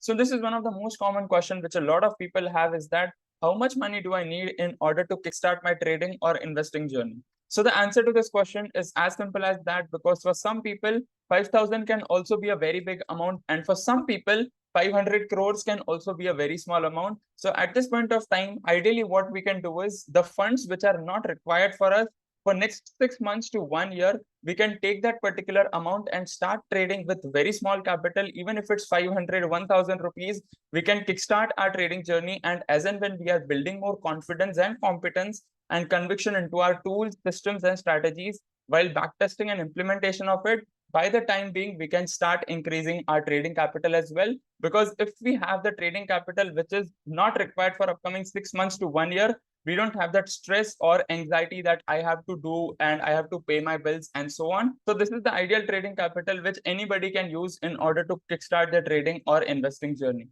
So this is one of the most common question which a lot of people have, is that how much money do I need in order to kickstart my trading or investing journey? So the answer to this question is as simple as that, because for some people, 5,000 can also be a very big amount. And for some people, 500 crores can also be a very small amount. So at this point of time, ideally what we can do is the funds which are not required for us for next 6 months to 1 year, we can take that particular amount and start trading with very small capital. Even if it's 500, 1,000 rupees, we can kickstart our trading journey. And as and when we are building more confidence and competence and conviction into our tools, systems, and strategies, while backtesting and implementation of it, by the time being, we can start increasing our trading capital as well. Because if we have the trading capital which is not required for upcoming 6 months to 1 year, we don't have that stress or anxiety that I have to do and I have to pay my bills and so on. So this is the ideal trading capital which anybody can use in order to kickstart their trading or investing journey.